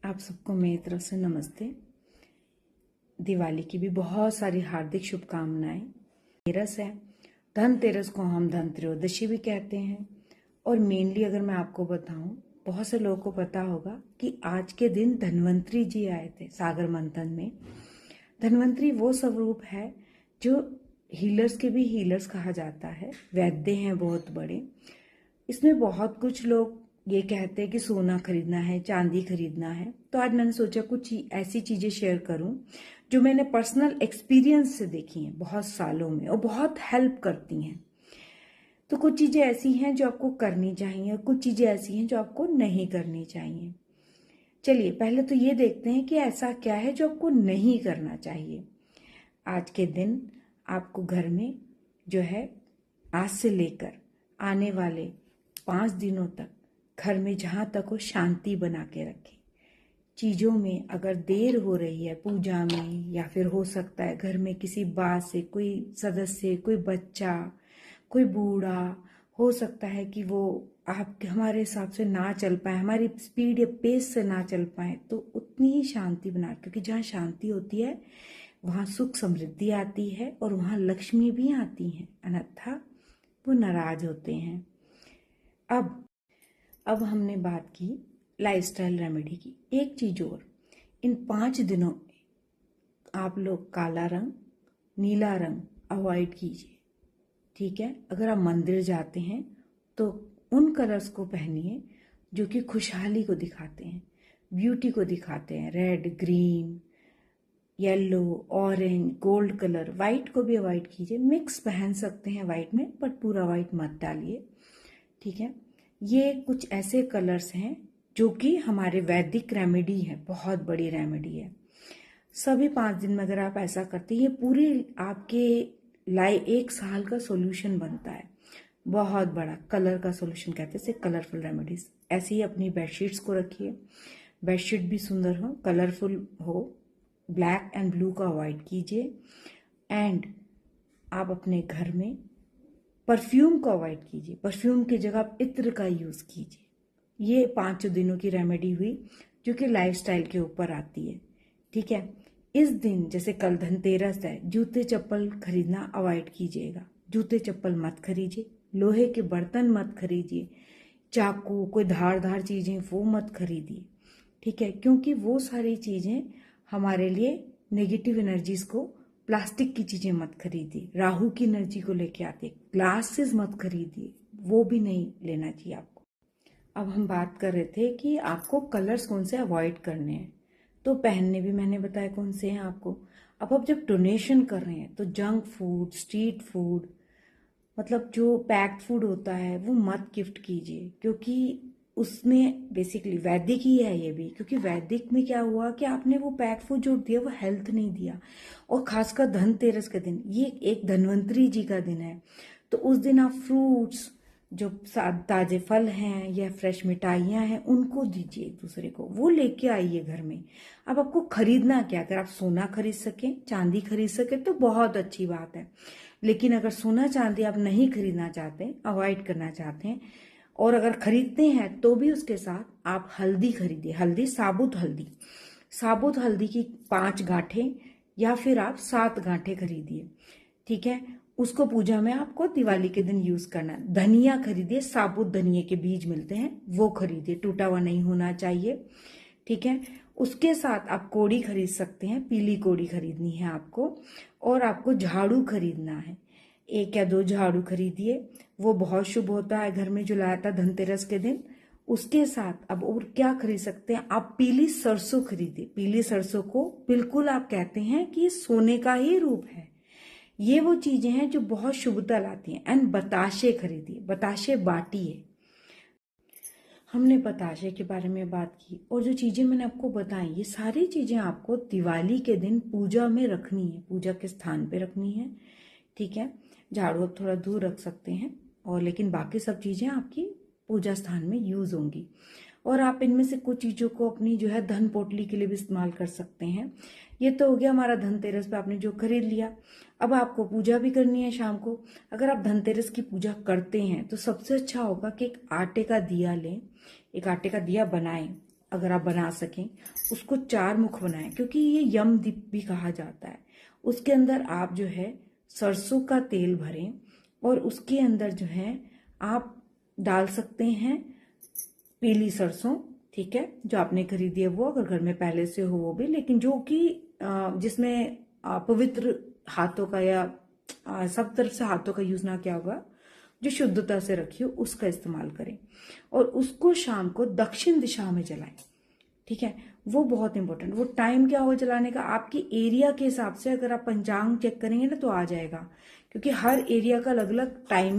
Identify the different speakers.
Speaker 1: आप सबको मेरी तरफ से नमस्ते। दिवाली की भी बहुत सारी हार्दिक शुभकामनाएं। धनतेरस है। धनतेरस को हम धन त्रयोदशी भी कहते हैं। और मेनली अगर मैं आपको बताऊं, बहुत से लोगों को पता होगा कि आज के दिन धन्वंतरी जी आए थे सागर मंथन में। धन्वंतरी वो स्वरूप है जो हीलर्स के भी हीलर्स कहा जाता है, वैद्य हैं बहुत बड़े। इसमें बहुत कुछ लोग ये कहते हैं कि सोना खरीदना है, चांदी खरीदना है। तो आज मैंने सोचा कुछ ऐसी चीजें शेयर करूं जो मैंने पर्सनल एक्सपीरियंस से देखी हैं बहुत सालों में और बहुत हेल्प करती हैं। तो कुछ चीजें ऐसी हैं जो आपको करनी चाहिए और कुछ चीजें ऐसी हैं जो आपको नहीं करनी चाहिए। चलिए पहले तो ये देखते हैं कि ऐसा क्या है जो आपको नहीं करना चाहिए। आज के दिन आपको घर में जो है, आज से लेकर आने वाले 5 दिनों तक घर में जहाँ तक हो शांति बना के रखें। चीज़ों में अगर देर हो रही है पूजा में, या फिर हो सकता है घर में किसी बात से कोई सदस्य, कोई बच्चा, कोई बूढ़ा, हो सकता है कि वो आप हमारे हिसाब से ना चल पाए, हमारी स्पीड या पेस से ना चल पाए, तो उतनी ही शांति बना, क्योंकि जहाँ शांति होती है वहाँ सुख समृद्धि आती है और वहाँ लक्ष्मी भी आती है, अन्यथा वो नाराज होते हैं। अब हमने बात की लाइफस्टाइल रेमेडी की। एक चीज और, इन 5 दिनों में आप लोग काला रंग, नीला रंग अवॉइड कीजिए, ठीक है। अगर आप मंदिर जाते हैं तो उन कलर्स को पहनिए जो कि खुशहाली को दिखाते हैं, ब्यूटी को दिखाते हैं। Red, green, yellow, orange, gold colour. White को भी अवॉइड कीजिए, मिक्स पहन सकते हैं वाइट में, बट पूरा वाइट मत डालिए, ठीक है। ये कुछ ऐसे कलर्स हैं जो कि हमारे वैदिक रेमेडी है, बहुत बड़ी रेमेडी है। सभी 5 दिन में अगर आप ऐसा करते हैं, ये पूरी आपके 1 साल का सॉल्यूशन बनता है। बहुत बड़ा कलर का सॉल्यूशन कहते हैं, कलरफुल रेमेडीज। ऐसे ही अपनी बेडशीट्स को रखिए, बेडशीट भी सुंदर हो, कलरफुल हो। ब्लैक एंड ब्लू का अवॉइड कीजिए। एंड आप अपने घर में परफ्यूम को अवॉइड कीजिए, परफ्यूम की जगह आप इत्र का यूज कीजिए। ये 5 दिनों की रेमेडी हुई जो कि लाइफस्टाइल के ऊपर आती है, ठीक है। इस दिन जैसे कल धनतेरस है, जूते चप्पल खरीदना अवॉइड कीजिएगा। जूते चप्पल मत खरीदिए, लोहे के बर्तन मत खरीदिए, चाकू, कोई धारदार चीजें वो मत खरीदिए, ठीक है। क्योंकि वो सारी चीजें हमारे लिए नेगेटिव एनर्जीज को, प्लास्टिक की चीजें मत खरीदिए, राहु की एनर्जी को लेके आते। ग्लासेस मत खरीदिए, वो भी नहीं लेना चाहिए आपको। अब हम बात कर रहे थे कि आपको कलर्स कौन से अवॉइड करने हैं, तो पहनने भी मैंने बताया कौन से हैं आपको। अब आप जब डोनेशन कर रहे हैं तो जंक फूड, स्ट्रीट फूड, मतलब जो पैक्ड फूड होता है वो मत गिफ्ट कीजिए, क्योंकि उसमें बेसिकली वैदिक ही है ये भी। क्योंकि वैदिक में क्या हुआ कि आपने वो पैक्ड फूड जो दिया वो हेल्थ नहीं दिया। और खासकर धनतेरस के दिन, ये एक धन्वंतरी जी का दिन है, तो उस दिन आप फ्रूट्स, जो ताजे फल हैं या फ्रेश मिठाइयाँ हैं, उनको दीजिए एक दूसरे को, वो लेके आइए घर में। अब आपको खरीदना क्या, अगर आप सोना खरीद सकें, चांदी खरीद सकें तो बहुत अच्छी बात है। लेकिन अगर सोना चांदी आप नहीं खरीदना चाहते, अवॉइड करना चाहते हैं, और अगर खरीदते हैं तो भी उसके साथ आप हल्दी खरीदिए। हल्दी, साबुत हल्दी, साबुत हल्दी की 5 गांठें या फिर आप 7 गांठें खरीदिए, ठीक है। उसको पूजा में आपको दिवाली के दिन यूज करना है। धनिया खरीदिए, साबुत धनिया के बीज मिलते हैं, वो खरीदिए, टूटा हुआ नहीं होना चाहिए, ठीक है। उसके साथ आप कोड़ी खरीद सकते हैं, पीली कोड़ी खरीदनी है आपको। और आपको झाड़ू खरीदना है, 1 या 2 झाड़ू खरीदिए, वो बहुत शुभ होता है घर में जो लाया था धनतेरस के दिन। उसके साथ अब और क्या खरीद सकते हैं आप, पीली सरसों खरीदिए। पीली सरसों को बिल्कुल आप कहते हैं कि सोने का ही रूप है। ये वो चीजें हैं जो बहुत शुभता लाती हैं। एंड बताशे खरीदिए, बताशे बांटिए। हमने बताशे के बारे में बात की, और जो चीजें मैंने आपको बताई, ये सारी चीजें आपको दिवाली के दिन पूजा में रखनी है, पूजा के स्थान पे रखनी है, ठीक है। झाड़ू आप थोड़ा दूर रख सकते हैं, और लेकिन बाकी सब चीजें आपकी पूजा स्थान में यूज होंगी। और आप इनमें से कुछ चीजों को अपनी जो है धन पोटली के लिए भी इस्तेमाल कर सकते हैं। ये तो हो गया हमारा धनतेरस पे आपने जो खरीद लिया। अब आपको पूजा भी करनी है शाम को। अगर आप धनतेरस की पूजा करते हैं तो सबसे अच्छा होगा कि एक आटे का दिया लें, एक आटे का दिया बनाएं अगर आप बना सकें, उसको 4 मुख बनाएं, क्योंकि ये यमदीप भी कहा जाता है। उसके अंदर आप जो है सरसों का तेल भरें और उसके अंदर जो है आप डाल सकते हैं पीली सरसों, ठीक है, जो आपने खरीदी है वो, अगर घर में पहले से हो वो भी, लेकिन जो कि जिसमें पवित्र हाथों का या सब तरफ से हाथों का यूज ना किया होगा, जो शुद्धता से रखी हो, उसका इस्तेमाल करें और उसको शाम को दक्षिण दिशा में जलाएं, ठीक है। वो बहुत इंपॉर्टेंट, वो टाइम क्या होगा जलाने का, आपकी एरिया के हिसाब से अगर आप पंचांग चेक करेंगे ना तो आ जाएगा, क्योंकि हर एरिया का अलग अलग टाइम